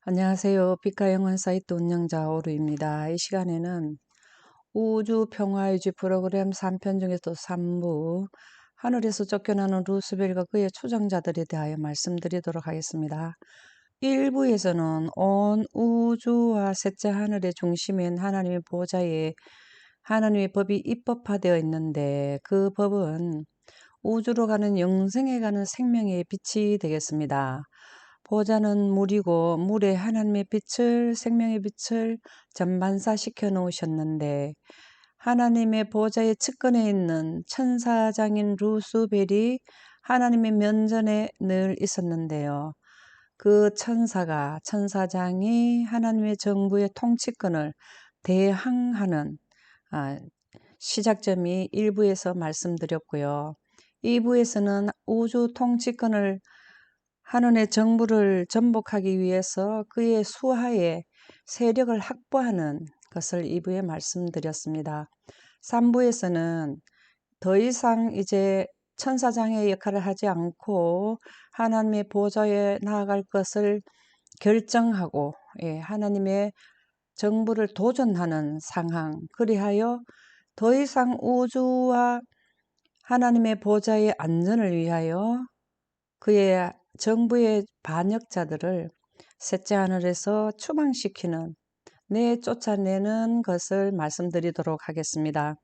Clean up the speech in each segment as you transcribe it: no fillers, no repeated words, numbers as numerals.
안녕하세요. 빛과 영혼 사이트 운영자 오루입니다. 이 시간에는 우주 평화유지 프로그램 3편 중에서 3부 하늘에서 쫓겨나는 루스벨과 그의 초정자들에 대하여 말씀드리도록 하겠습니다. 1부에서는 온 우주와 셋째 하늘의 중심인 하나님의 보좌에 하나님의 법이 입법화되어 있는데 그 법은 우주로 가는 영생에 가는 생명의 빛이 되겠습니다. 보좌는 물이고 물에 하나님의 빛을 생명의 빛을 전반사시켜 놓으셨는데 하나님의 보좌의 측근에 있는 천사장인 루스벨이 하나님의 면전에 늘 있었는데요. 그 천사장이 하나님의 정부의 통치권을 대항하는 시작점이 1부에서 말씀드렸고요. 2부에서는 우주 통치권을 하늘의 정부를 전복하기 위해서 그의 수하에 세력을 확보하는 것을 2부에 말씀드렸습니다. 3부에서는 더 이상 이제 천사장의 역할을 하지 않고 하나님의 보좌에 나아갈 것을 결정하고 하나님의 정부를 도전하는 상황, 그리하여 더 이상 우주와 하나님의 보좌의 안전을 위하여 그의 정부의 반역자들을 셋째 하늘에서 추방시키는 쫓아내는 것을 말씀드리도록 하겠습니다.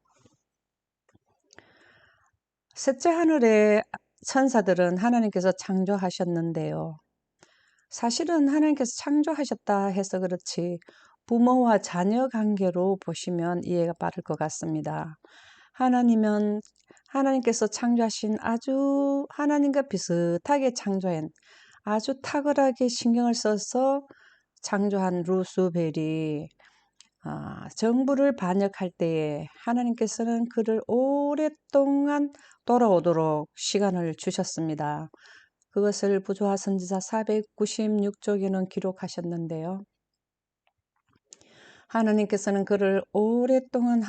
셋째 하늘의 천사들은 하나님께서 창조하셨는데요. 사실은 하나님께서 창조하셨다 해서 그렇지 부모와 자녀 관계로 보시면 이해가 빠를 것 같습니다. 하나님께서 창조하신 아주 하나님과 비슷하게 창조한 아주 탁월하게 신경을 써서 창조한 루스벨이 정부를 반역할 때에 하나님께서는 그를 오랫동안 돌아오도록 시간을 주셨습니다. 그것을 부조화 선지자 496쪽에는 기록하셨는데요. 하나님께서는 그를 오랫동안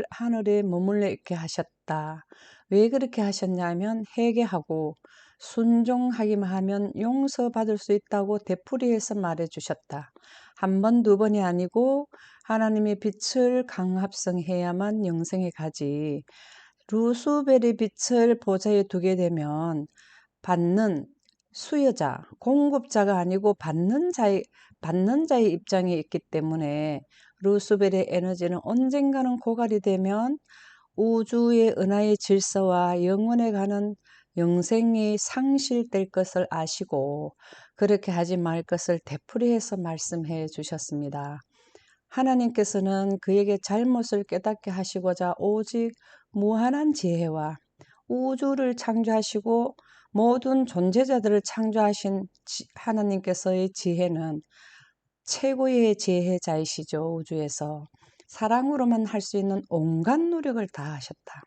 하늘에 머물러 있게 하셨다. 왜 그렇게 하셨냐면 회개하고 순종하기만 하면 용서받을 수 있다고 되풀이해서 말해주셨다. 한 번, 두 번이 아니고 하나님의 빛을 강합성해야만 영생에 가지. 루스벨의 빛을 보좌에 두게 되면 받는 수여자, 공급자가 아니고 받는 자의 입장에 있기 때문에 루스벨의 에너지는 언젠가는 고갈이 되면 우주의 은하의 질서와 영원에 가는 영생이 상실될 것을 아시고 그렇게 하지 말 것을 되풀이해서 말씀해 주셨습니다. 하나님께서는 그에게 잘못을 깨닫게 하시고자 오직 무한한 지혜와 우주를 창조하시고 모든 존재자들을 창조하신 하나님께서의 지혜는 최고의 지혜자이시죠. 우주에서 사랑으로만 할 수 있는 온갖 노력을 다하셨다.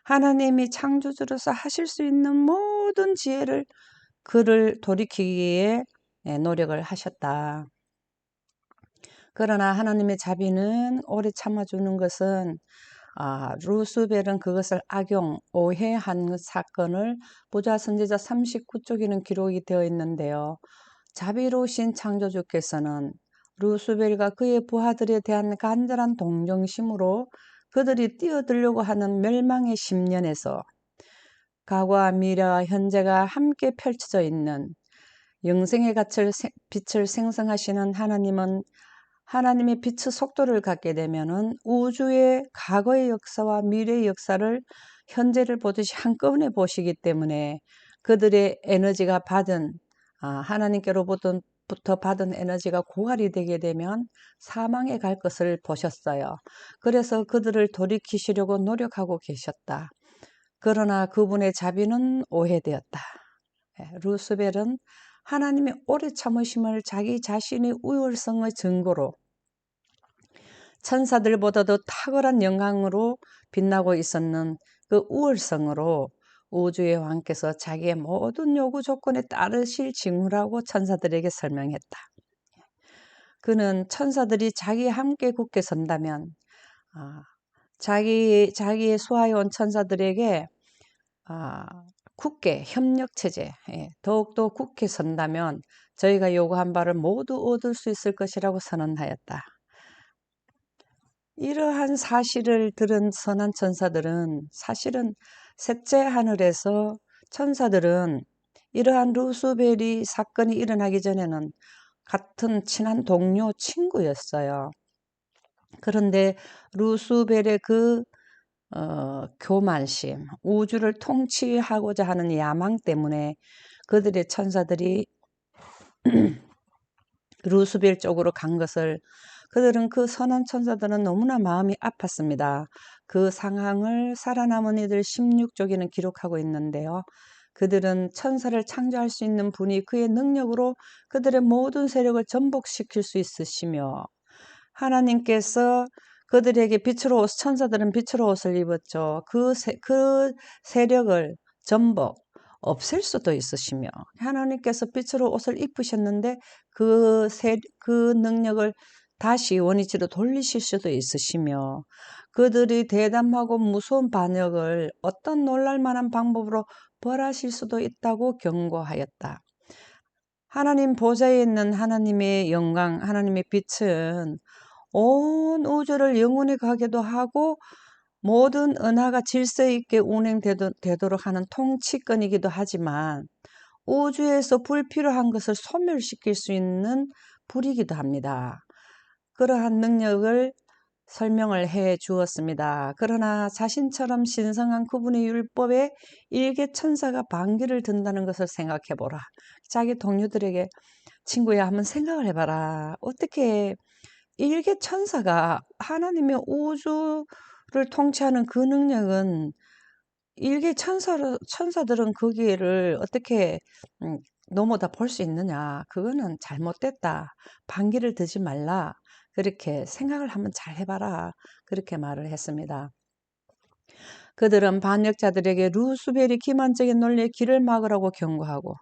하나님이 창조주로서 하실 수 있는 모든 지혜를 그를 돌이키기에 노력을 하셨다. 그러나 하나님의 자비는 오래 참아주는 것은 루스벨은 그것을 오해한 사건을 부자 선지자 39쪽에는 기록이 되어 있는데요. 자비로우신 창조주께서는 루스벨과 그의 부하들에 대한 간절한 동정심으로 그들이 뛰어들려고 하는 멸망의 10년에서 과거와 미래와 현재가 함께 펼쳐져 있는 영생의 빛을 생성하시는 하나님의 빛의 속도를 갖게 되면은 우주의 과거의 역사와 미래의 역사를 현재를 보듯이 한꺼번에 보시기 때문에 그들의 에너지가 하나님께로부터 받은 에너지가 고갈이 되게 되면 사망에 갈 것을 보셨어요. 그래서 그들을 돌이키시려고 노력하고 계셨다. 그러나 그분의 자비는 오해되었다. 루스벨은 하나님의 오래 참으심을 자기 자신의 우월성의 증거로 천사들보다도 탁월한 영광으로 빛나고 있었는 그 우월성으로 우주의 왕께서 자기의 모든 요구 조건에 따르실 징후라고 천사들에게 설명했다. 그는 천사들이 자기와 함께 굳게 선다면 자기의 수하에 온 천사들에게 굳게 협력체제 더욱더 굳게 선다면 저희가 요구한 바를 모두 얻을 수 있을 것이라고 선언하였다. 이러한 사실을 들은 선한 천사들은 사실은 셋째 하늘에서 천사들은 이러한 루스벨이 사건이 일어나기 전에는 같은 친한 동료 친구였어요. 그런데 루스벨의 교만심, 우주를 통치하고자 하는 야망 때문에 그들의 천사들이 루스벨 쪽으로 간 것을 그들은 그 선한 천사들은 너무나 마음이 아팠습니다. 그 상황을 살아남은 이들 16쪽에는 기록하고 있는데요. 그들은 천사를 창조할 수 있는 분이 그의 능력으로 그들의 모든 세력을 전복시킬 수 있으시며 하나님께서 그들에게 빛으로 옷, 천사들은 빛으로 옷을 입었죠. 그 세력을 전복, 없앨 수도 있으시며 하나님께서 빛으로 옷을 입으셨는데 그 능력을 다시 원위치로 돌리실 수도 있으시며 그들이 대담하고 무서운 반역을 어떤 놀랄만한 방법으로 벌하실 수도 있다고 경고하였다. 하나님 보좌에 있는 하나님의 영광, 하나님의 빛은 온 우주를 영원히 가게도 하고 모든 은하가 질서 있게 운행되도록 하는 통치권이기도 하지만 우주에서 불필요한 것을 소멸시킬 수 있는 불이기도 합니다. 그러한 능력을 설명을 해 주었습니다. 그러나 자신처럼 신성한 그분의 율법에 일개 천사가 반기를 든다는 것을 생각해 보라. 자기 동료들에게 친구야 한번 생각을 해봐라. 어떻게 일개 천사가 하나님의 우주를 통치하는 그 능력은 일개 천사들은 거기를 어떻게 넘어다 볼 수 있느냐. 그거는 잘못됐다. 반기를 드지 말라. 그렇게 생각을 한번 잘 해봐라. 그렇게 말을 했습니다. 그들은 반역자들에게 루스벨이 기만적인 논리에 길을 막으라고 경고하고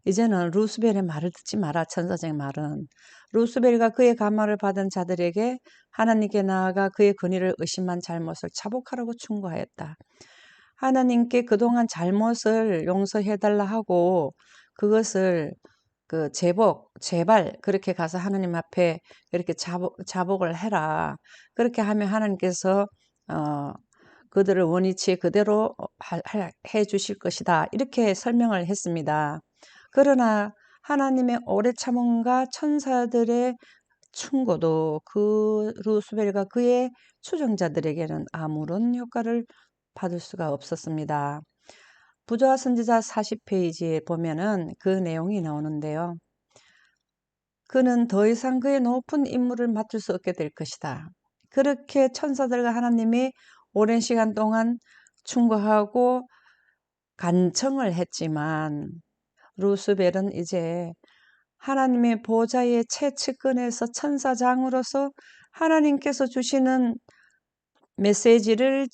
이제는 루스벨의 말을 듣지 마라. 천사적인 말은 루스벨과 그의 감화를 받은 자들에게 하나님께 나아가 그의 권위를 의심한 잘못을 자복하라고 충고하였다. 하나님께 그동안 잘못을 용서해달라 하고 그것을 제발 그렇게 가서 하나님 앞에 이렇게 자복을 해라. 그렇게 하면 하나님께서 그들을 원위치 그대로 해 주실 것이다. 이렇게 설명을 했습니다. 그러나 하나님의 오래 참음과 천사들의 충고도 그 루스벨과 그의 추종자들에게는 아무런 효과를 받을 수가 없었습니다. 부조와 선지자 40페이지에 보면은 그 내용이 나오는데요. 그는 더 이상 그의 높은 임무를 맡을 수 없게 될 것이다. 그렇게 천사들과 하나님이 오랜 시간 동안 충고하고 간청을 했지만 루스벨은 이제 하나님의 보좌의 최측근에서 천사장으로서 하나님께서 주시는 메시지를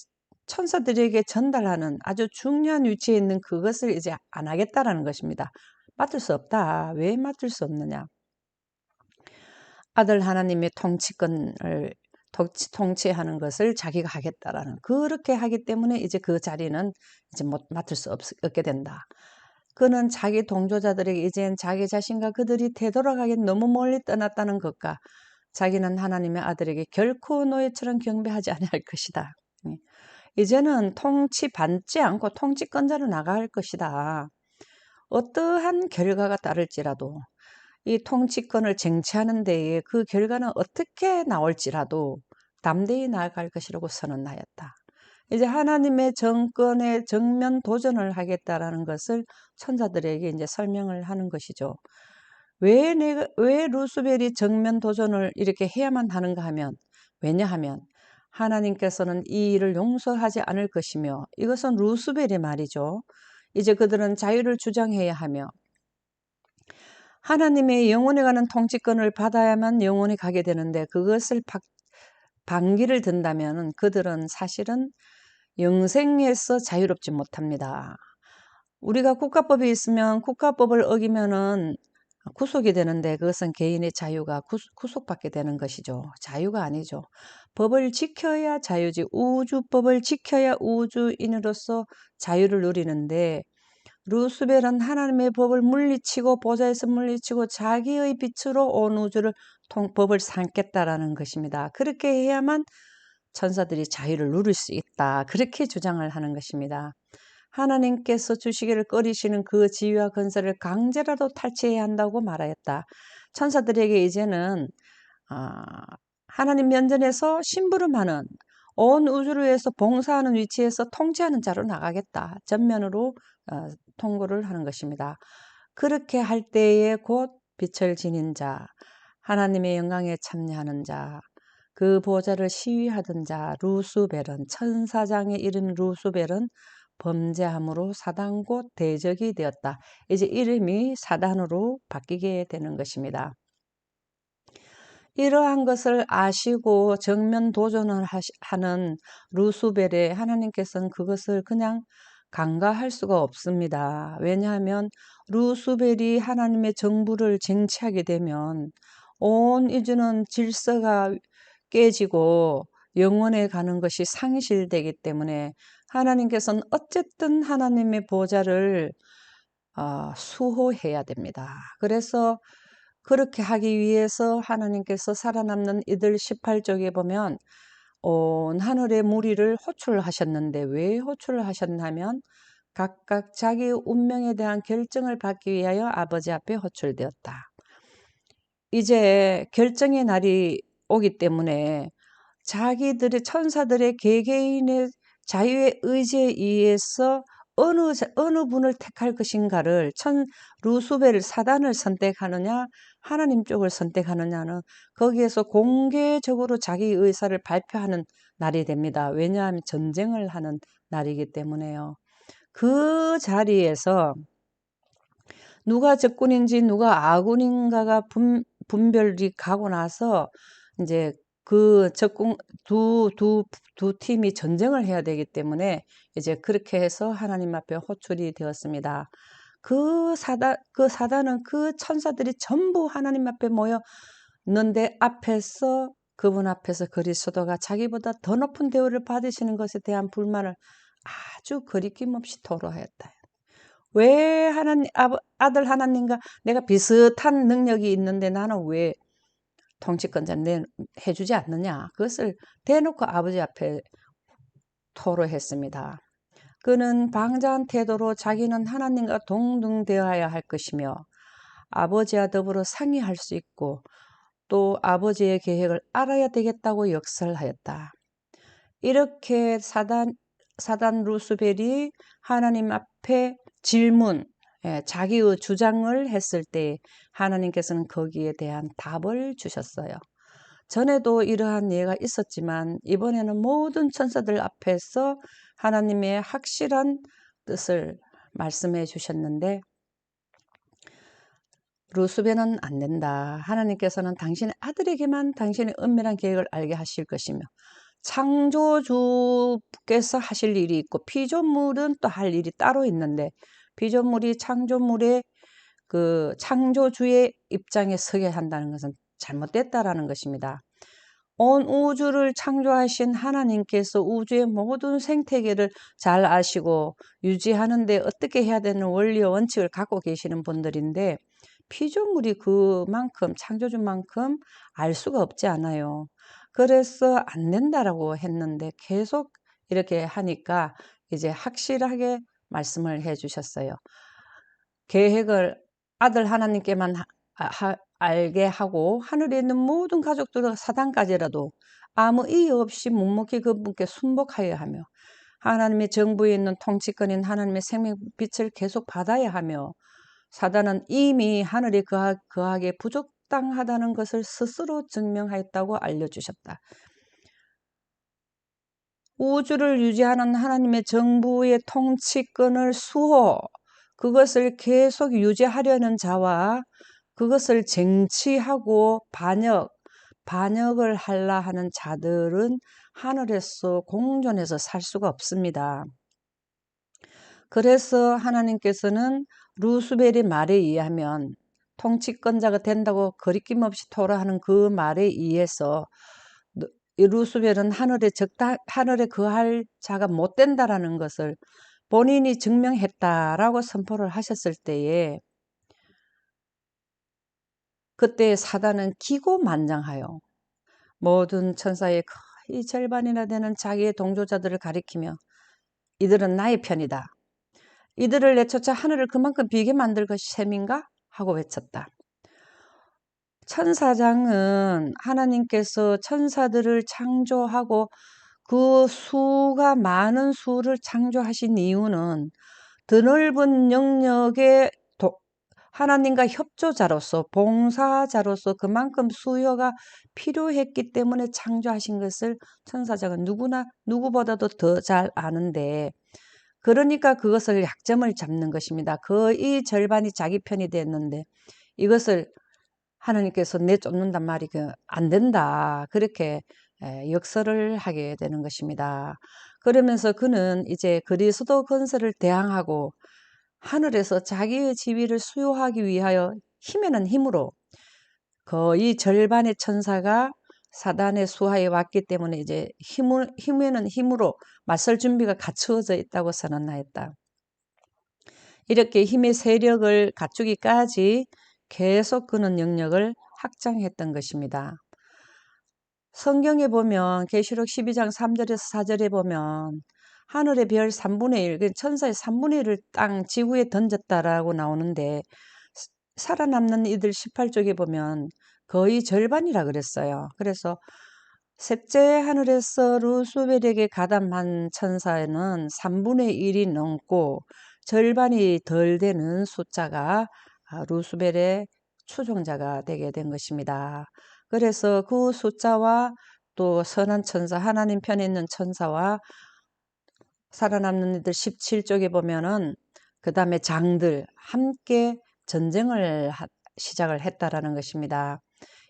천사들에게 전달하는 아주 중요한 위치에 있는 그것을 이제 안 하겠다라는 것입니다. 맡을 수 없다. 왜 맡을 수 없느냐? 아들 하나님의 통치권을 통치하는 것을 자기가 하겠다라는 그렇게 하기 때문에 이제 그 자리는 이제 못 맡을 수 없게 된다. 그는 자기 동조자들에게 이젠 자기 자신과 그들이 되돌아가기 너무 멀리 떠났다는 것과 자기는 하나님의 아들에게 결코 노예처럼 경배하지 아니할 것이다. 이제는 통치받지 않고 통치권자로 나갈 것이다. 어떠한 결과가 따를지라도 이 통치권을 쟁취하는 데에 그 결과는 어떻게 나올지라도 담대히 나아갈 것이라고 선언하였다. 이제 하나님의 정권에 정면 도전을 하겠다라는 것을 천사들에게 이제 설명을 하는 것이죠. 왜 루스벨이 정면 도전을 이렇게 해야만 하는가 하면 왜냐하면 하나님께서는 이 일을 용서하지 않을 것이며 이것은 루스벨의 말이죠. 이제 그들은 자유를 주장해야 하며 하나님의 영원히 가는 통치권을 받아야만 영원히 가게 되는데 그것을 반기를 든다면 그들은 사실은 영생에서 자유롭지 못합니다. 우리가 국가법이 있으면 국가법을 어기면은 구속이 되는데 그것은 개인의 자유가 구속받게 되는 것이죠. 자유가 아니죠. 법을 지켜야 자유지 우주법을 지켜야 우주인으로서 자유를 누리는데 루스벨은 하나님의 법을 물리치고 보좌에서 물리치고 자기의 빛으로 온 우주를 법을 삼겠다라는 것입니다. 그렇게 해야만 천사들이 자유를 누릴 수 있다. 그렇게 주장을 하는 것입니다. 하나님께서 주시기를 꺼리시는 그 지위와 건설을 강제라도 탈취해야 한다고 말하였다. 천사들에게 이제는 하나님 면전에서 심부름하는 온 우주를 위해서 봉사하는 위치에서 통치하는 자로 나가겠다. 전면으로 통고를 하는 것입니다. 그렇게 할 때에 곧 빛을 지닌 자, 하나님의 영광에 참여하는 자, 그 보좌를 시위하던 자 루스벨은 천사장의 이름 루스벨은 범죄함으로 사단 곧 대적이 되었다. 이제 이름이 사단으로 바뀌게 되는 것입니다. 이러한 것을 아시고 정면 도전을 하는 루스벨에 하나님께서는 그것을 그냥 간과할 수가 없습니다. 왜냐하면 루스벨이 하나님의 정부를 쟁취하게 되면 온 우주는 질서가 깨지고 영원에 가는 것이 상실되기 때문에 하나님께서는 어쨌든 하나님의 보좌를 수호해야 됩니다. 그래서 그렇게 하기 위해서 하나님께서 살아남는 이들 18쪽에 보면 온 하늘의 무리를 호출하셨는데 왜 호출을 하셨냐면 각각 자기의 운명에 대한 결정을 받기 위하여 아버지 앞에 호출되었다. 이제 결정의 날이 오기 때문에 자기들의 천사들의 개개인의 자유의 의지에 의해서 어느 분을 택할 것인가를 루스벨 사단을 선택하느냐 하나님 쪽을 선택하느냐는 거기에서 공개적으로 자기 의사를 발표하는 날이 됩니다. 왜냐하면 전쟁을 하는 날이기 때문에요. 그 자리에서 누가 적군인지 누가 아군인가가 분별이 가고 나서 이제 그 적군 두 팀이 전쟁을 해야 되기 때문에 이제 그렇게 해서 하나님 앞에 호출이 되었습니다. 그 사단은 그 천사들이 전부 하나님 앞에 모였는데 그분 앞에서 그리스도가 자기보다 더 높은 대우를 받으시는 것에 대한 불만을 아주 거리낌 없이 토로하였다. 왜 아들 하나님과 내가 비슷한 능력이 있는데 나는 왜 통치권자는 해주지 않느냐. 그것을 대놓고 아버지 앞에 토로했습니다. 그는 방자한 태도로 자기는 하나님과 동등되어야 할 것이며 아버지와 더불어 상의할 수 있고 또 아버지의 계획을 알아야 되겠다고 역설하였다. 이렇게 사단 루스벨이 하나님 앞에 질문, 자기의 주장을 했을 때 하나님께서는 거기에 대한 답을 주셨어요. 전에도 이러한 예가 있었지만 이번에는 모든 천사들 앞에서 하나님의 확실한 뜻을 말씀해 주셨는데 루스벨은 안 된다. 하나님께서는 당신의 아들에게만 당신의 은밀한 계획을 알게 하실 것이며 창조주께서 하실 일이 있고 피조물은 또 할 일이 따로 있는데 피조물이 창조물의 그 창조주의 입장에 서게 한다는 것은 잘못됐다라는 것입니다. 온 우주를 창조하신 하나님께서 우주의 모든 생태계를 잘 아시고 유지하는데 어떻게 해야 되는 원리와 원칙을 갖고 계시는 분들인데 피조물이 그만큼 창조주만큼 알 수가 없지 않아요. 그래서 안 된다라고 했는데 계속 이렇게 하니까 이제 확실하게 말씀을 해 주셨어요. 계획을 아들 하나님께만 알게 하고 하늘에 있는 모든 가족들과 사단까지라도 아무 이의 없이 묵묵히 그분께 순복하여야 하며 하나님의 정부에 있는 통치권인 하나님의 생명빛을 계속 받아야 하며 사단은 이미 하늘에 거하기에 부적당하다는 것을 스스로 증명하였다고 알려주셨다. 우주를 유지하는 하나님의 정부의 통치권을 그것을 계속 유지하려는 자와 그것을 쟁취하고 반역을 하려 하는 자들은 하늘에서 공존해서 살 수가 없습니다. 그래서 하나님께서는 루스벨의 말에 의하면 통치권자가 된다고 거리낌 없이 토로하는 그 말에 의해서 루스벨은 하늘에 거할 자가 못 된다라는 것을 본인이 증명했다라고 선포를 하셨을 때에 그때 사단은 기고만장하여 모든 천사의 거의 절반이나 되는 자기의 동조자들을 가리키며 이들은 나의 편이다. 이들을 내쫓아 하늘을 그만큼 비게 만들 것이 셈인가? 하고 외쳤다. 천사장은 하나님께서 천사들을 창조하고 그 수가 많은 수를 창조하신 이유는 드넓은 영역의 하나님과 협조자로서 봉사자로서 그만큼 수요가 필요했기 때문에 창조하신 것을 천사장은 누구나 누구보다도 더 잘 아는데 그러니까 그것을 약점을 잡는 것입니다. 거의 절반이 자기 편이 됐는데 이것을 하나님께서 내쫓는단 말이 안 된다. 그렇게 역설을 하게 되는 것입니다. 그러면서 그는 이제 그리스도 건설을 대항하고 하늘에서 자기의 지위를 수요하기 위하여 힘에는 힘으로 거의 절반의 천사가 사단의 수하에 왔기 때문에 이제 힘에는 힘으로 맞설 준비가 갖추어져 있다고 선언하였다. 이렇게 힘의 세력을 갖추기까지 계속 그는 영역을 확장했던 것입니다. 성경에 보면 계시록 12장 3절에서 4절에 보면 하늘의 별 3분의 1, 천사의 3분의 1을 땅 지구에 던졌다라고 나오는데 살아남는 이들 18쪽에 보면 거의 절반이라 그랬어요. 그래서 셋째 하늘에서 루스벨에게 가담한 천사에는 3분의 1이 넘고 절반이 덜 되는 숫자가 루스벨의 추종자가 되게 된 것입니다. 그래서 그 숫자와 또 선한 천사, 하나님 편에 있는 천사와 살아남는 이들 17쪽에 보면은 그 다음에 장들 함께 전쟁을 시작을 했다라는 것입니다.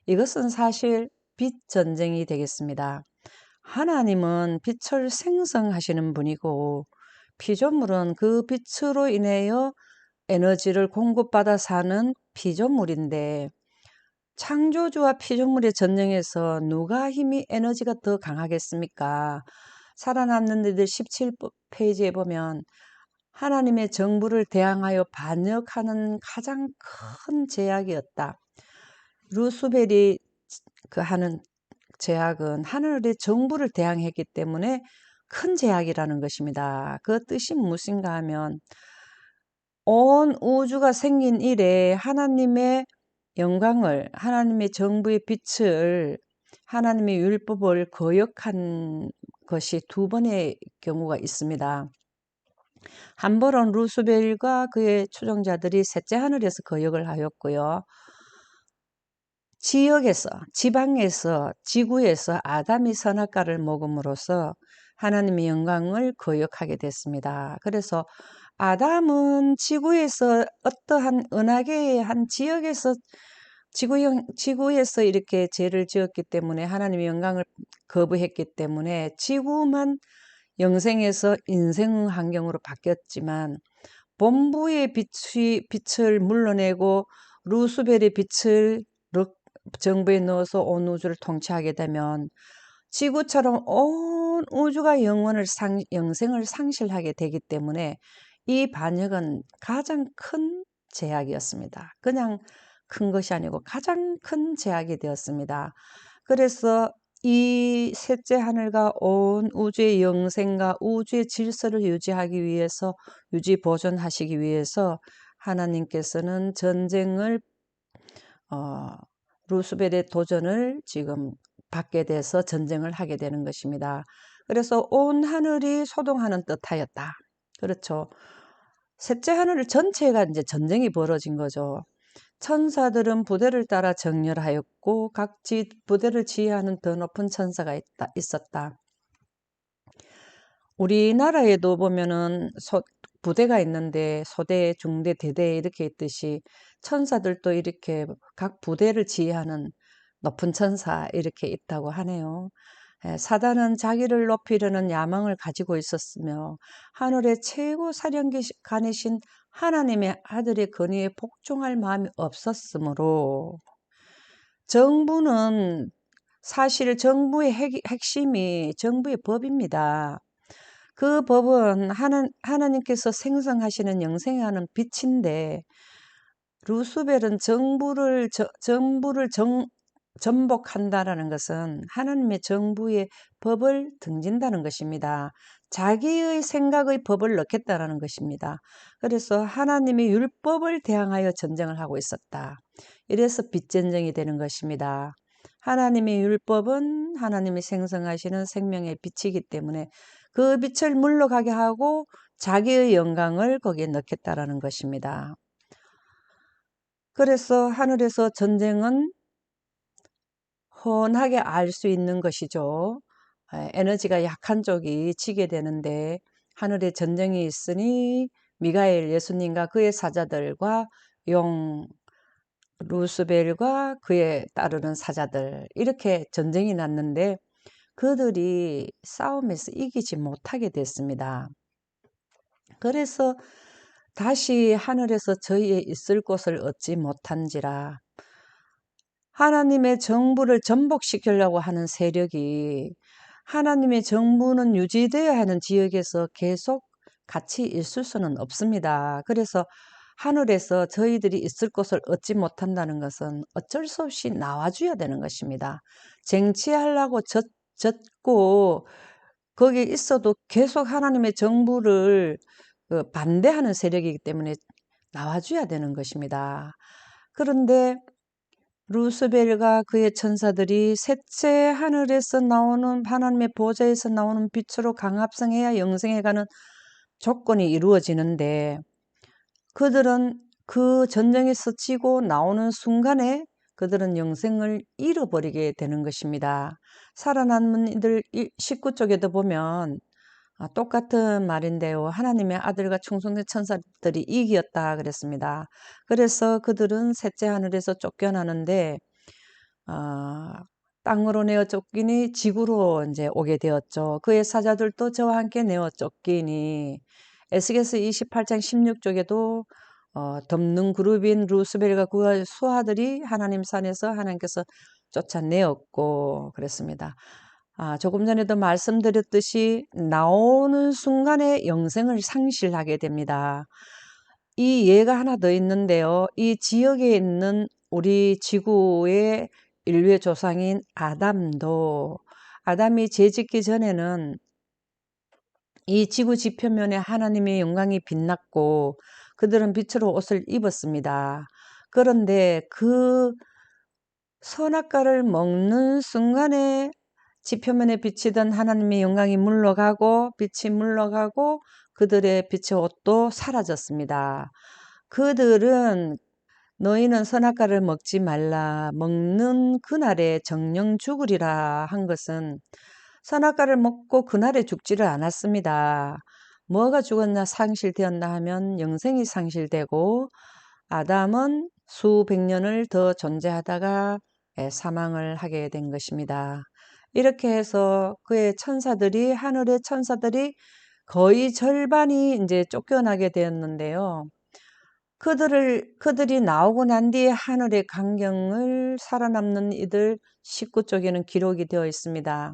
이것은 사실 빛 전쟁이 되겠습니다. 하나님은 빛을 생성하시는 분이고 피조물은 그 빛으로 인하여 에너지를 공급받아 사는 피조물인데 창조주와 피조물의 전쟁에서 누가 힘이 에너지가 더 강하겠습니까? 살아남는 이들 17페이지에 보면 하나님의 정부를 대항하여 반역하는 가장 큰 제약이었다. 루스벨이 그 하는 제약은 하늘의 정부를 대항했기 때문에 큰 제약이라는 것입니다. 그 뜻이 무엇인가 하면 온 우주가 생긴 이래 하나님의 영광을, 하나님의 정부의 빛을, 하나님의 율법을 거역한 것이 두 번의 경우가 있습니다. 한 번은 루스벨과 그의 추종자들이 셋째 하늘에서 거역을 하였고요. 지역에서, 지방에서, 지구에서 아담이 선악과를 먹음으로써 하나님의 영광을 거역하게 됐습니다. 그래서 아담은 지구에서 어떠한 은하계의 한 지역에서 지구에서 이렇게 죄를 지었기 때문에 하나님의 영광을 거부했기 때문에 지구만 영생에서 인생 환경으로 바뀌었지만 본부의 빛을 물러내고 루스벨의 빛을 정부에 넣어서 온 우주를 통치하게 되면 지구처럼 온 우주가 영생을 상실하게 되기 때문에 이 반역은 가장 큰 제약이었습니다. 그냥 큰 것이 아니고 가장 큰 제약이 되었습니다. 그래서 이 셋째 하늘과 온 우주의 영생과 우주의 질서를 유지하기 위해서 보존하시기 위해서 하나님께서는 전쟁을 루스벨의 도전을 지금 받게 돼서 전쟁을 하게 되는 것입니다. 그래서 온 하늘이 소동하는 듯하였다. 그렇죠. 셋째 하늘 전체가 이제 전쟁이 벌어진 거죠. 천사들은 부대를 따라 정렬하였고 각지 부대를 지휘하는 더 높은 천사가 있었다. 우리나라에도 보면은 부대가 있는데 소대, 중대, 대대 이렇게 있듯이 천사들도 이렇게 각 부대를 지휘하는 높은 천사 이렇게 있다고 하네요. 사단은 자기를 높이려는 야망을 가지고 있었으며 하늘의 최고 사령관이신 하나님의 아들의 건의에 복종할 마음이 없었으므로 정부는 사실 정부의 핵심이 정부의 법입니다. 그 법은 하나님께서 생성하시는 영생하는 빛인데, 루스벨은 정부를 전복한다라는 것은 하나님의 정부의 법을 등진다는 것입니다. 자기의 생각의 법을 넣겠다라는 것입니다. 그래서 하나님의 율법을 대항하여 전쟁을 하고 있었다. 이래서 빛전쟁이 되는 것입니다. 하나님의 율법은 하나님이 생성하시는 생명의 빛이기 때문에 그 빛을 물러가게 하고 자기의 영광을 거기에 넣겠다라는 것입니다. 그래서 하늘에서 전쟁은 훤하게 알 수 있는 것이죠. 에너지가 약한 쪽이 지게 되는데, 하늘에 전쟁이 있으니 미가엘 예수님과 그의 사자들과 용 루스벨과 그에 따르는 사자들, 이렇게 전쟁이 났는데 그들이 싸움에서 이기지 못하게 됐습니다. 그래서 다시 하늘에서 저희의 있을 곳을 얻지 못한지라, 하나님의 정부를 전복시키려고 하는 세력이 하나님의 정부는 유지되어야 하는 지역에서 계속 같이 있을 수는 없습니다. 그래서 하늘에서 저희들이 있을 곳을 얻지 못한다는 것은 어쩔 수 없이 나와줘야 되는 것입니다. 쟁취하려고 졌고 거기에 있어도 계속 하나님의 정부를 반대하는 세력이기 때문에 나와줘야 되는 것입니다. 그런데 루스벨과 그의 천사들이 셋째 하늘에서 나오는 하나님의 보좌에서 나오는 빛으로 강합성해야 영생에 가는 조건이 이루어지는데, 그들은 그 전쟁에서 지고 나오는 순간에 그들은 영생을 잃어버리게 되는 것입니다. 살아남은 이들 19쪽에도 보면 똑같은 말인데요. 하나님의 아들과 충성된 천사들이 이겼다 그랬습니다. 그래서 그들은 셋째 하늘에서 쫓겨나는데 땅으로 내어 쫓기니 지구로 이제 오게 되었죠. 그의 사자들도 저와 함께 내어 쫓기니, 에스겔서 28장 16쪽에도 덮는 그룹인 루스벨과 그의 수하들이 하나님 산에서 하나님께서 쫓아내었고 그랬습니다. 조금 전에도 말씀드렸듯이 나오는 순간에 영생을 상실하게 됩니다. 이 예가 하나 더 있는데요. 이 지역에 있는 우리 지구의 인류의 조상인 아담이 죄짓기 전에는 이 지구 지표면에 하나님의 영광이 빛났고 그들은 빛으로 옷을 입었습니다. 그런데 그 선악과를 먹는 순간에 지표면에 비치던 하나님의 영광이 물러가고 빛이 물러가고 그들의 빛의 옷도 사라졌습니다. 그들은 너희는 선악과를 먹지 말라, 먹는 그날에 정령 죽으리라 한 것은 선악과를 먹고 그날에 죽지를 않았습니다. 뭐가 죽었나 상실되었나 하면 영생이 상실되고, 아담은 수백 년을 더 존재하다가 사망을 하게 된 것입니다. 이렇게 해서 그의 천사들이, 하늘의 천사들이 거의 절반이 이제 쫓겨나게 되었는데요. 그들이 나오고 난 뒤에 하늘의 광경을 살아남는 이들 19쪽에는 기록이 되어 있습니다.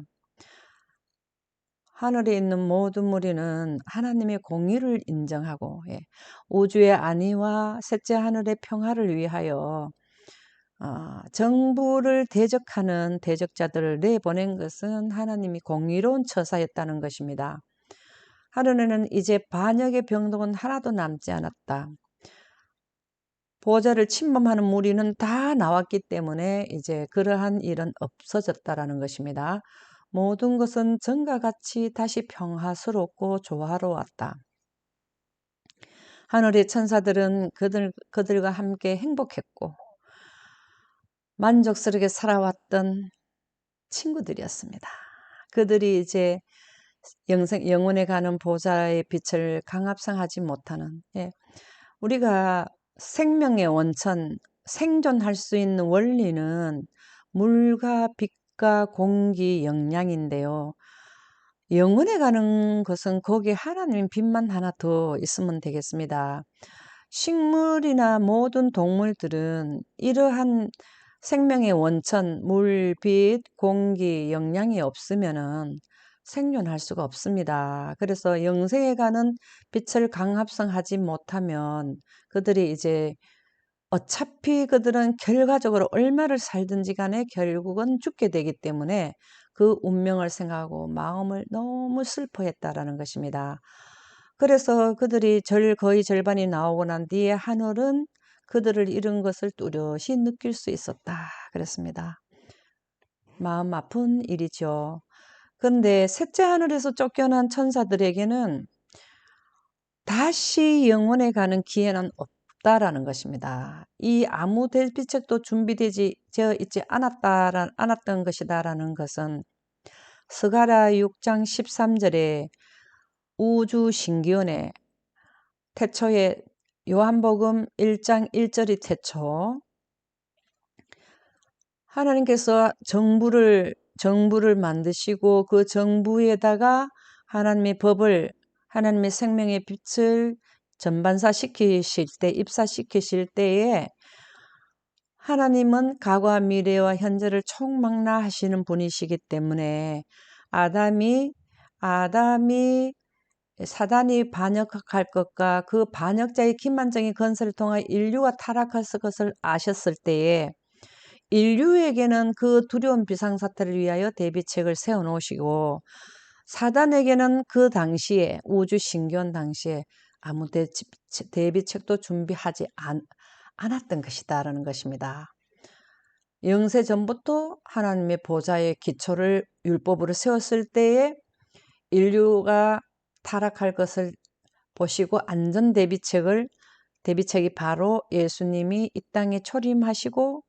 하늘에 있는 모든 무리는 하나님의 공의를 인정하고 우주의 안위와 셋째 하늘의 평화를 위하여 정부를 대적하는 대적자들을 내보낸 것은 하나님이 공의로운 처사였다는 것입니다. 하늘에는 이제 반역의 병동은 하나도 남지 않았다. 보좌를 침범하는 무리는 다 나왔기 때문에 이제 그러한 일은 없어졌다라는 것입니다. 모든 것은 전과 같이 다시 평화스럽고 조화로웠다. 하늘의 천사들은 그들과 함께 행복했고 만족스럽게 살아왔던 친구들이었습니다. 그들이 이제 영원에 가는 보좌의 빛을 강압성하지 못하는, 우리가 생명의 원천, 생존할 수 있는 원리는 물과 빛과 공기, 영양인데요. 영원에 가는 것은 거기에 하나님 빛만 하나 더 있으면 되겠습니다. 식물이나 모든 동물들은 이러한 생명의 원천, 물, 빛, 공기, 영양이 없으면은 생존할 수가 없습니다. 그래서 영생에 가는 빛을 강합성하지 못하면 그들이 이제 어차피 그들은 결과적으로 얼마를 살든지 간에 결국은 죽게 되기 때문에 그 운명을 생각하고 마음을 너무 슬퍼했다라는 것입니다. 그래서 그들이 거의 절반이 나오고 난 뒤에 하늘은 그들을 잃은 것을 뚜렷이 느낄 수 있었다. 그랬습니다. 마음 아픈 일이죠. 근데 셋째 하늘에서 쫓겨난 천사들에게는 다시 영원에 가는 기회는 없다라는 것입니다. 이 아무 대비책도 준비되지 있지 않았던 것이다라는 것은 스가랴 6장 13절에 우주 신기원의 태초에 요한복음 1장 1절이 태초 하나님께서 정부를 만드시고 그 정부에다가 하나님의 법을 하나님의 생명의 빛을 입사시키실 때에 하나님은 과거와 미래와 현재를 총망라하시는 분이시기 때문에 아담이 사단이 반역할 것과 그 반역자의 기만적인 건설을 통해 인류가 타락할 것을 아셨을 때에 인류에게는 그 두려운 비상사태를 위하여 대비책을 세워놓으시고 사단에게는 그 당시에 우주 신기원 당시에 아무 대비책도 준비하지 않았던 것이다라는 것입니다. 영세 전부터 하나님의 보좌의 기초를 율법으로 세웠을 때에 인류가 타락할 것을 보시고 안전 대비책이 바로 예수님이 이 땅에 초림하시고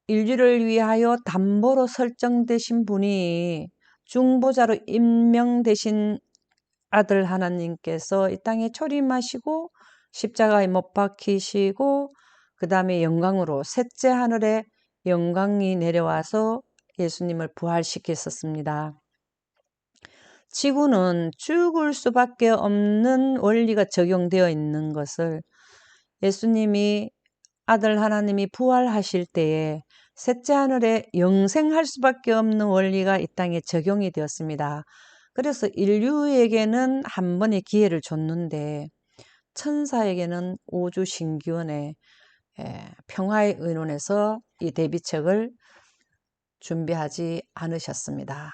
인류를 위하여 담보로 설정되신 분이 중보자로 임명되신 아들 하나님께서 이 땅에 초림하시고 십자가에 못 박히시고 그 다음에 영광으로 셋째 하늘에 영광이 내려와서 예수님을 부활시켰었습니다. 지구는 죽을 수밖에 없는 원리가 적용되어 있는 것을 예수님이 아들 하나님이 부활하실 때에 셋째 하늘에 영생할 수밖에 없는 원리가 이 땅에 적용이 되었습니다. 그래서 인류에게는 한 번의 기회를 줬는데 천사에게는 우주 신기원의 평화의 의논에서 이 대비책을 준비하지 않으셨습니다.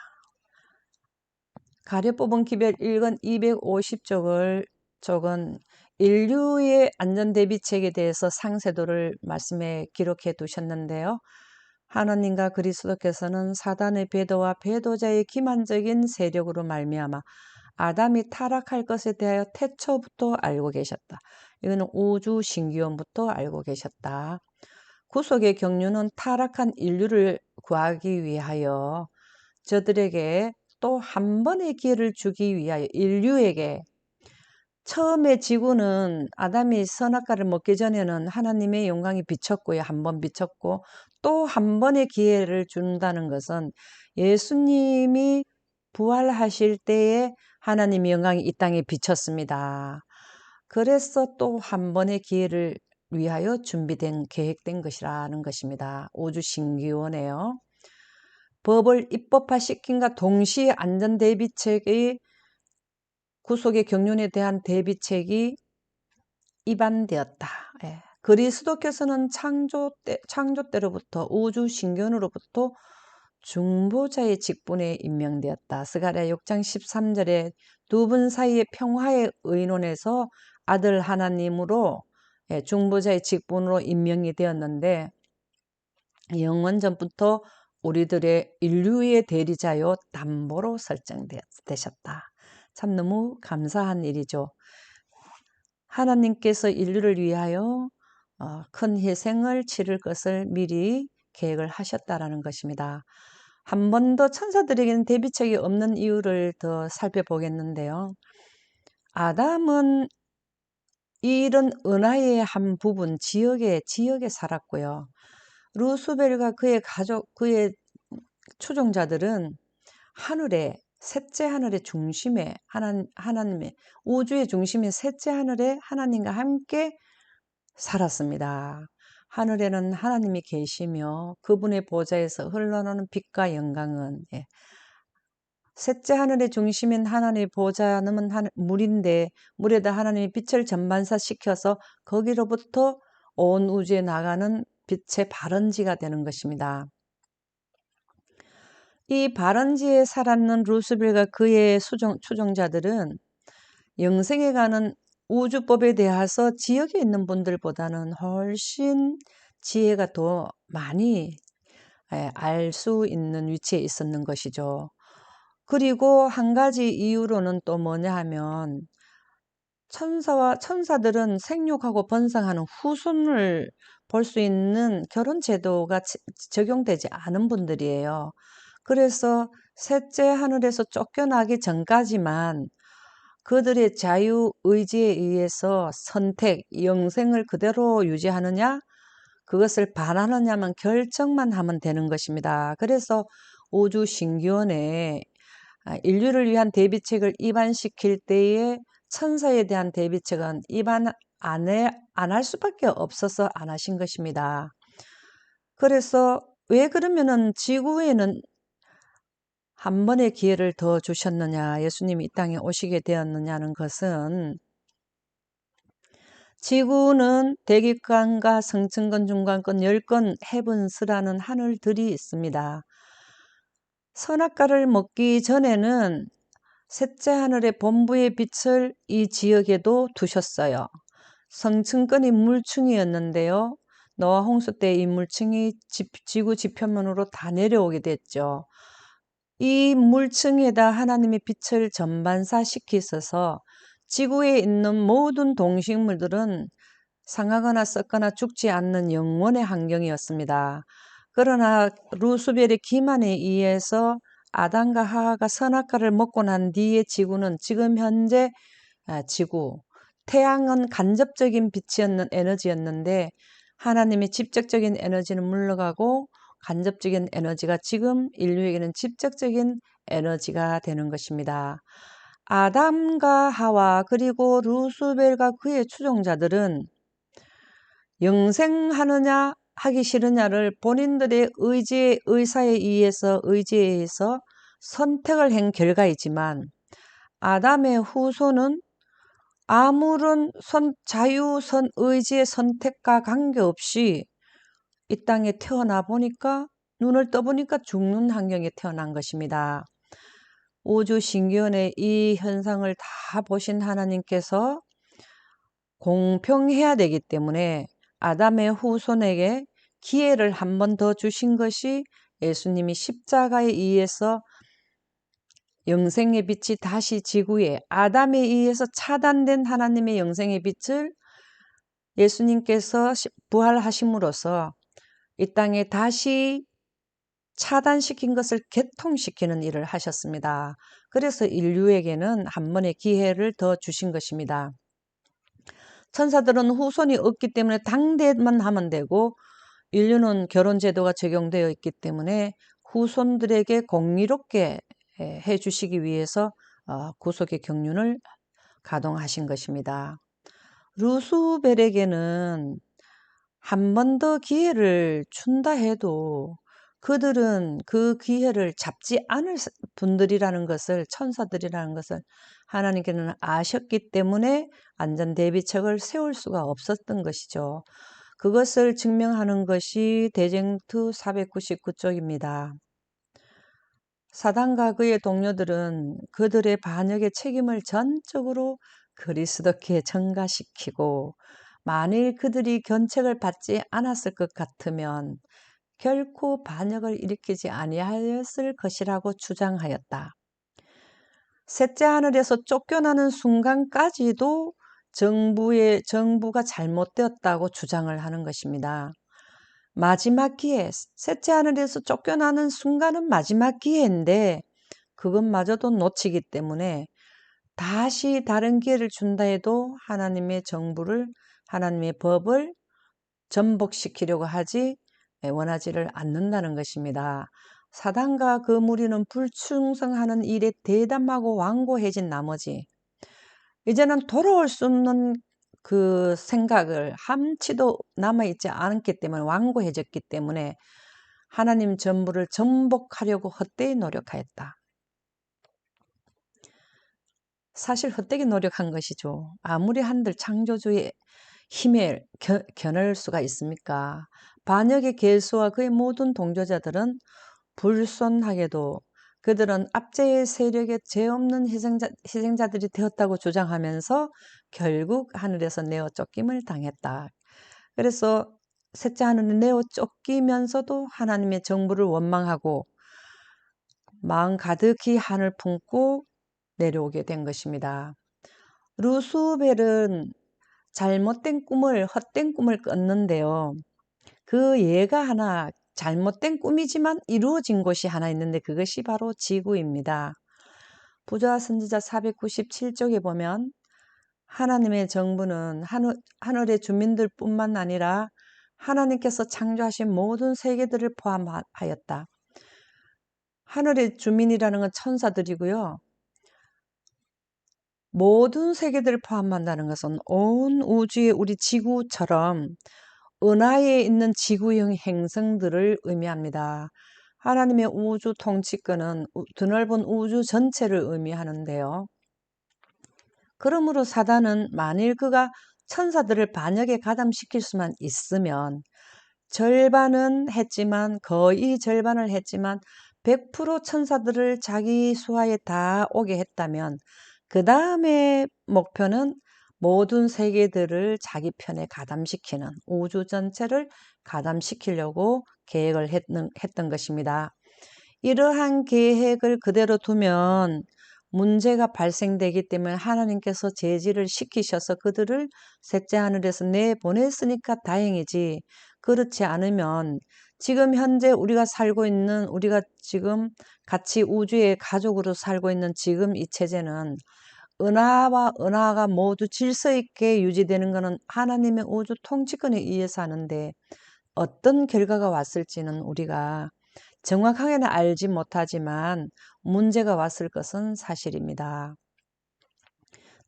가려 뽑은 기별 1권 250쪽은 인류의 안전대비책에 대해서 상세도를 말씀에 기록해 두셨는데요. 하나님과 그리스도께서는 사단의 배도와 배도자의 기만적인 세력으로 말미암아 아담이 타락할 것에 대하여 태초부터 알고 계셨다. 이거는 우주 신기원부터 알고 계셨다. 구속의 경륜은 타락한 인류를 구하기 위하여 저들에게 또 한 번의 기회를 주기 위하여 인류에게 처음에 지구는 아담이 선악과를 먹기 전에는 하나님의 영광이 비쳤고요. 한 번 비쳤고 또 한 번의 기회를 준다는 것은 예수님이 부활하실 때에 하나님의 영광이 이 땅에 비쳤습니다. 그래서 또 한 번의 기회를 위하여 계획된 것이라는 것입니다. 우주 신기원에요. 법을 입법화시킨과 동시에 안전대비책의 구속의 경륜에 대한 대비책이 입안되었다. 예. 그리스도께서는 창조 때로부터 우주 신견으로부터 중보자의 직분에 임명되었다. 스가랴 6장 13절에 두 분 사이의 평화의 의논에서 아들 하나님으로 중보자의 직분으로 임명이 되었는데 영원 전부터 우리들의 인류의 대리자요 담보로 설정되셨다. 참 너무 감사한 일이죠. 하나님께서 인류를 위하여 큰 희생을 치를 것을 미리 계획을 하셨다라는 것입니다. 한 번 더 천사들에게는 대비책이 없는 이유를 더 살펴보겠는데요. 아담은 이런 은하의 한 부분 지역에 살았고요. 루스벨과 그의 추종자들은 셋째 하늘의 중심에 하나님의 우주의 중심인 셋째 하늘에 하나님과 함께 살았습니다. 하늘에는 하나님이 계시며 그분의 보좌에서 흘러나오는 빛과 영광은 셋째 하늘의 중심인 하나님의 보좌는 물인데, 물에다 하나님이 빛을 전반사시켜서 거기로부터 온 우주에 나가는 빛의 발원지가 되는 것입니다. 이 발원지에 살았는 루스벨과 그의 추종자들은 영생에 가는 우주법에 대해서 지역에 있는 분들보다는 훨씬 지혜가 더 많이 알 수 있는 위치에 있었는 것이죠. 그리고 한 가지 이유로는 또 뭐냐 하면, 천사들은 생육하고 번성하는 후손을 볼 수 있는 결혼 제도가 적용되지 않은 분들이에요. 그래서 셋째 하늘에서 쫓겨나기 전까지만 그들의 자유 의지에 의해서 선택, 영생을 그대로 유지하느냐, 그것을 바라느냐만 결정만 하면 되는 것입니다. 그래서 우주 신기원에 인류를 위한 대비책을 입안시킬 때에 천사에 대한 대비책은 입안 안 할 수밖에 없어서 안 하신 것입니다. 그래서 왜 그러면은 지구에는 한 번의 기회를 더 주셨느냐, 예수님이 이 땅에 오시게 되었느냐는 것은, 지구는 대기권과 성층권, 중간권, 10권 헤븐스라는 하늘들이 있습니다. 선악과를 먹기 전에는 셋째 하늘의 본부의 빛을 이 지역에도 두셨어요. 성층권이 물층이었는데요. 노아 홍수 때 이 물층이 지구 지표면으로 다 내려오게 됐죠. 이 물층에다 하나님의 빛을 전반사시키셔서 지구에 있는 모든 동식물들은 상하거나 썩거나 죽지 않는 영원의 환경이었습니다. 그러나 루스벨의 기만에 의해서 아담과 하와가 선악과를 먹고 난 뒤에 지구는 지금 현재 지구, 태양은 간접적인 빛이었는 에너지였는데 하나님의 직접적인 에너지는 물러가고 간접적인 에너지가 지금 인류에게는 직접적인 에너지가 되는 것입니다. 아담과 하와 그리고 루스벨과 그의 추종자들은 영생하느냐 하기 싫으냐를 본인들의 의사에 의해서 선택을 한 결과이지만, 아담의 후손은 아무런 의지의 선택과 관계없이 이 땅에 태어나 보니까, 눈을 떠보니까 죽는 환경에 태어난 것입니다. 우주 신기원의 이 현상을 다 보신 하나님께서 공평해야 되기 때문에 아담의 후손에게 기회를 한 번 더 주신 것이, 예수님이 십자가에 의해서 영생의 빛이 다시 지구에, 아담에 의해서 차단된 하나님의 영생의 빛을 예수님께서 부활하심으로써 이 땅에 다시 차단시킨 것을 개통시키는 일을 하셨습니다. 그래서 인류에게는 한 번의 기회를 더 주신 것입니다. 천사들은 후손이 없기 때문에 당대만 하면 되고, 인류는 결혼 제도가 적용되어 있기 때문에 후손들에게 공의롭게 해주시기 위해서 구속의 경륜을 가동하신 것입니다. 루스벨에게는 한 번 더 기회를 준다 해도 그들은 그 기회를 잡지 않을 분들이라는 것을, 천사들이라는 것을 하나님께는 아셨기 때문에 안전대비책을 세울 수가 없었던 것이죠. 그것을 증명하는 것이 대쟁투 499쪽입니다. 사단과 그의 동료들은 그들의 반역의 책임을 전적으로 그리스도께 전가시키고, 만일 그들이 견책을 받지 않았을 것 같으면 결코 반역을 일으키지 아니하였을 것이라고 주장하였다. 셋째 하늘에서 쫓겨나는 순간까지도 정부가 잘못되었다고 주장을 하는 것입니다. 마지막 기회, 셋째 하늘에서 쫓겨나는 순간은 마지막 기회인데 그것마저도 놓치기 때문에 다시 다른 기회를 준다 해도 하나님의 정부를, 하나님의 법을 전복시키려고 원하지를 않는다는 것입니다. 사단과 그 무리는 불충성하는 일에 대담하고 완고해진 나머지 이제는 돌아올 수 없는 그 생각을 함치도 남아있지 않기 때문에, 완고해졌기 때문에 하나님 전부를 전복하려고 헛되이 노력하였다. 사실 헛되이 노력한 것이죠. 아무리 한들 창조주의 힘에 겨눌 수가 있습니까? 반역의 괴수와 그의 모든 동조자들은 불손하게도 그들은 압제의 세력에 죄 없는 희생자들이 되었다고 주장하면서 결국 하늘에서 내어 쫓김을 당했다. 그래서 셋째 하늘에 내어 쫓기면서도 하나님의 정부를 원망하고 마음 가득히 한을 품고 내려오게 된 것입니다. 루스벨은 잘못된 꿈을, 헛된 꿈을 꿨는데요. 그 예가 하나, 잘못된 꿈이지만 이루어진 곳이 하나 있는데 그것이 바로 지구입니다. 부자 선지자 497쪽에 보면 하나님의 정부는 하늘의 주민들뿐만 아니라 하나님께서 창조하신 모든 세계들을 포함하였다. 하늘의 주민이라는 건 천사들이고요. 모든 세계들을 포함한다는 것은 온 우주의 우리 지구처럼 은하에 있는 지구형 행성들을 의미합니다. 하나님의 우주 통치권은 드넓은 우주 전체를 의미하는데요. 그러므로 사단은 만일 그가 천사들을 반역에 가담시킬 수만 있으면 절반은 했지만 거의 절반을 했지만 100% 천사들을 자기 수하에 다 오게 했다면 그 다음에 목표는 모든 세계들을 자기 편에 가담시키는 우주 전체를 가담시키려고 계획을 했던 것입니다. 이러한 계획을 그대로 두면 문제가 발생되기 때문에 하나님께서 제지를 시키셔서 그들을 셋째 하늘에서 내보냈으니까 다행이지, 그렇지 않으면 지금 현재 우리가 살고 있는, 우리가 지금 같이 우주의 가족으로 살고 있는 지금 이 체제는 은하와 은하가 모두 질서 있게 유지되는 것은 하나님의 우주 통치권에 의해서 하는데 어떤 결과가 왔을지는 우리가 정확하게는 알지 못하지만 문제가 왔을 것은 사실입니다.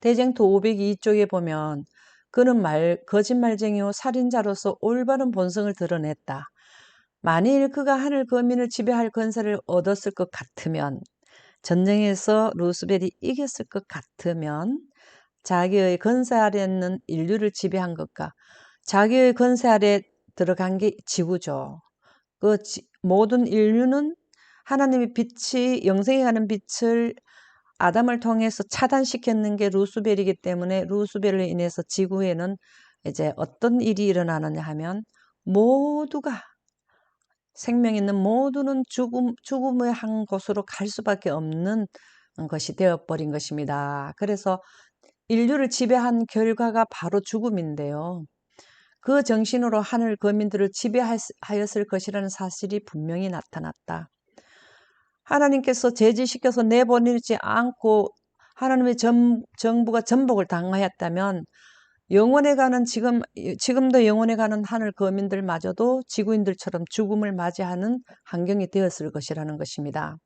대쟁투 502쪽에 보면 그는 거짓말쟁이요 살인자로서 올바른 본성을 드러냈다. 만일 그가 하늘 거민을 지배할 권세를 얻었을 것 같으면, 전쟁에서 루스벨이 이겼을 것 같으면 자기의 권세 아래 있는 인류를 지배한 것과 자기의 권세 아래 들어간 게 지구죠. 모든 인류는 하나님의 빛이, 영생에 가는 빛을 아담을 통해서 차단시켰는 게 루스벨이기 때문에 루스벨로 인해서 지구에는 이제 어떤 일이 일어나느냐 하면 모두가, 생명 있는 모두는 죽음의 한 곳으로 갈 수밖에 없는 것이 되어버린 것입니다. 그래서 인류를 지배한 결과가 바로 죽음인데요. 그 정신으로 하늘 거민들을 지배하였을 것이라는 사실이 분명히 나타났다. 하나님께서 제지시켜서 내보내지 않고 하나님의 정부가 전복을 당하였다면 영원에 가는 지금도 영원에 가는 하늘 거민들마저도 지구인들처럼 죽음을 맞이하는 환경이 되었을 것이라는 것입니다.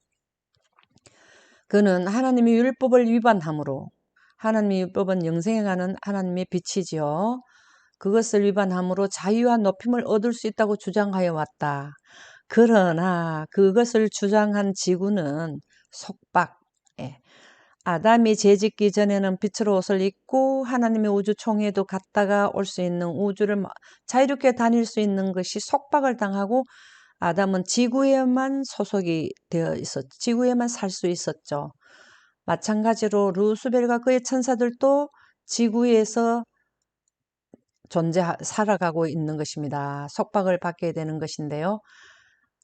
그는 하나님의 율법을 위반함으로, 하나님의 율법은 영생에 가는 하나님의 빛이지요. 그것을 위반함으로 자유와 높임을 얻을 수 있다고 주장하여 왔다. 그러나 그것을 주장한 지구는 속박, 아담이 죄짓기 전에는 빛으로 옷을 입고 하나님의 우주 총회도 갔다가 올 수 있는, 우주를 자유롭게 다닐 수 있는 것이 속박을 당하고 아담은 지구에만 소속이 되어 있었죠. 지구에만 살 수 있었죠. 마찬가지로 루스벨과 그의 천사들도 지구에서 살아가고 있는 것입니다. 속박을 받게 되는 것인데요.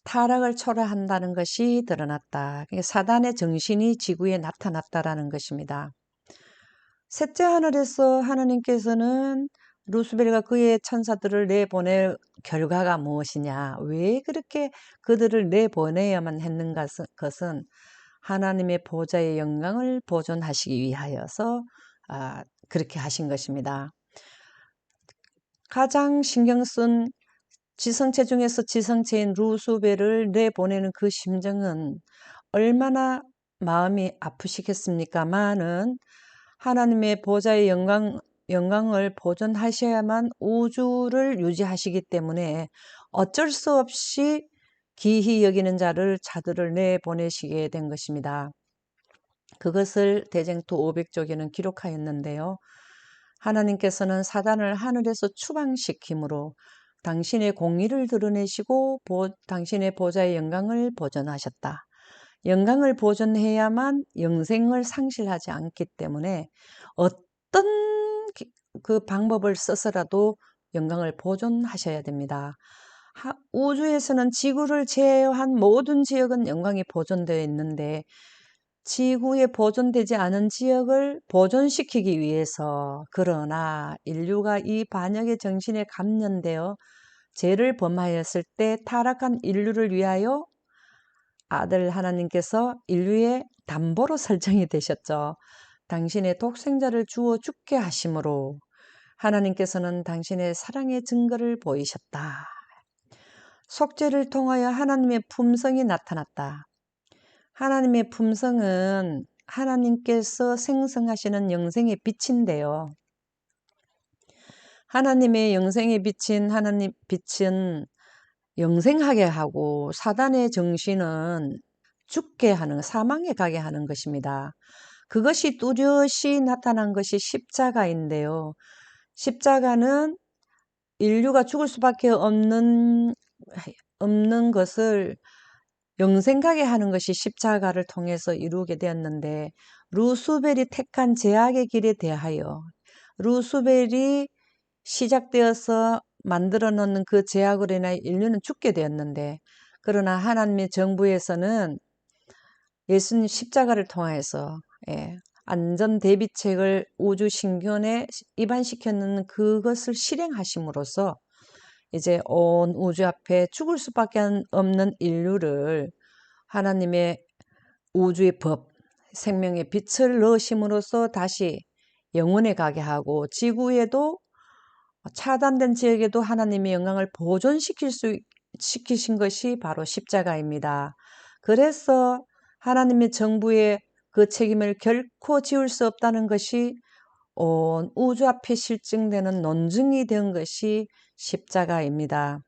타락을 초래한다는 것이 드러났다. 사단의 정신이 지구에 나타났다라는 것입니다. 셋째 하늘에서 하나님께서는 루스벨과 그의 천사들을 내보낼 결과가 무엇이냐, 왜 그렇게 그들을 내보내야만 했는 것은 하나님의 보좌의 영광을 보존하시기 위하여서 그렇게 하신 것입니다. 가장 신경 쓴 지성체 중에서 지성체인 루스벨을 내보내는 그 심정은 얼마나 마음이 아프시겠습니까마는 하나님의 보좌의 영광을 보존하셔야만 우주를 유지하시기 때문에 어쩔 수 없이 기히 여기는 자들을 내보내시게 된 것입니다. 그것을 대쟁투 500쪽에는 기록하였는데요. 하나님께서는 사단을 하늘에서 추방시킴으로 당신의 공의를 드러내시고 당신의 보좌의 영광을 보존하셨다. 영광을 보존해야만 영생을 상실하지 않기 때문에 어떤 그 방법을 써서라도 영광을 보존하셔야 됩니다. 우주에서는 지구를 제외한 모든 지역은 영광이 보존되어 있는데 지구에 보존되지 않은 지역을 보존시키기 위해서, 그러나 인류가 이 반역의 정신에 감련되어 죄를 범하였을 때 타락한 인류를 위하여 아들 하나님께서 인류의 담보로 설정이 되셨죠. 당신의 독생자를 주어 죽게 하심으로 하나님께서는 당신의 사랑의 증거를 보이셨다. 속죄를 통하여 하나님의 품성이 나타났다. 하나님의 품성은 하나님께서 생성하시는 영생의 빛인데요. 하나님의 영생의 빛인 하나님 빛은 영생하게 하고 사단의 정신은 죽게 하는, 사망에 가게 하는 것입니다. 그것이 뚜렷이 나타난 것이 십자가인데요. 십자가는 인류가 죽을 수밖에 없는 것을 영생하게 하는 것이 십자가를 통해서 이루게 되었는데, 루스벨이 택한 제약의 길에 대하여 루스벨이 시작되어서 만들어 놓는 그 제약으로 인하여 인류는 죽게 되었는데, 그러나 하나님의 정부에서는 예수님 십자가를 통해서 안전 대비책을 우주 신균에 입안시켰는 그것을 실행하심으로써 이제 온 우주 앞에 죽을 수밖에 없는 인류를 하나님의 우주의 법, 생명의 빛을 넣으심으로써 다시 영원에 가게 하고, 지구에도 차단된 지역에도 하나님의 영광을 시키신 것이 바로 십자가입니다. 그래서 하나님의 정부의 그 책임을 결코 지울 수 없다는 것이 온 우주 앞에 실증되는 논증이 된 것이 십자가입니다.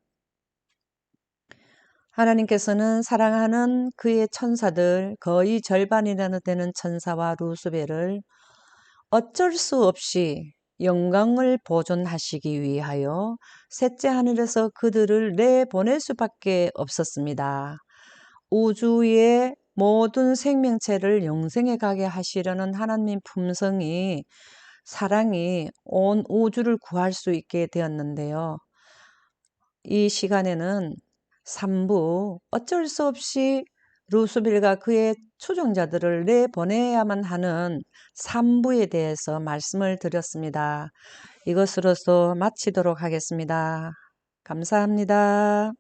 하나님께서는 사랑하는 그의 천사들, 거의 절반이나 되는 천사와 루스벨을 어쩔 수 없이 영광을 보존하시기 위하여 셋째 하늘에서 그들을 내보낼 수밖에 없었습니다. 우주의 모든 생명체를 영생에 가게 하시려는 하나님 품성이, 사랑이 온 우주를 구할 수 있게 되었는데요. 이 시간에는 3부 어쩔 수 없이 루스벨과 그의 추종자들을 내보내야만 하는 3부에 대해서 말씀을 드렸습니다. 이것으로서 마치도록 하겠습니다. 감사합니다.